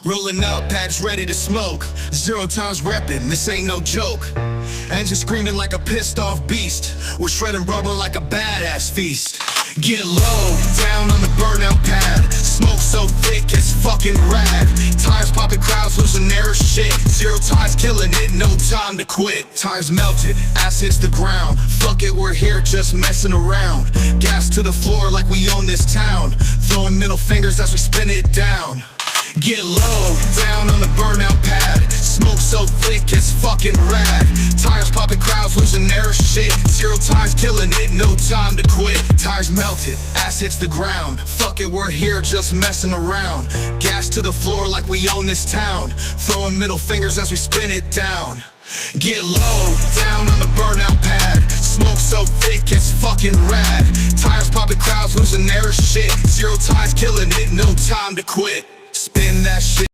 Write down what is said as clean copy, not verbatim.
Rolling up, packs ready to smoke. 0 times reppin', this ain't no joke. Engine screaming like a pissed off beast. We're shredding rubber like a badass feast. Get low, down on the burnout pad. Smoke so thick it's fucking rad. Tires popping, crowds losing their shit. 0 times killing it, no time to quit. Tires melted, ass hits the ground. Fuck it, we're here just messing around. Gas to the floor like we own this town. Throwing middle fingers as we spin it down. Get low, down on the burnout pad. Smoke so thick it's fucking rad. Tires popping, crowds losing their shit. 0 times killing it, no time to quit. Tires melted, ass hits the ground. Fuck it, we're here just messing around. Gas to the floor like we own this town. Throwing middle fingers as we spin it down. Get low, down on the burnout pad. Smoke so thick it's fucking rad. Tires popping, crowds losing their shit. 0 times killing it, no time to quit. Spin that shit.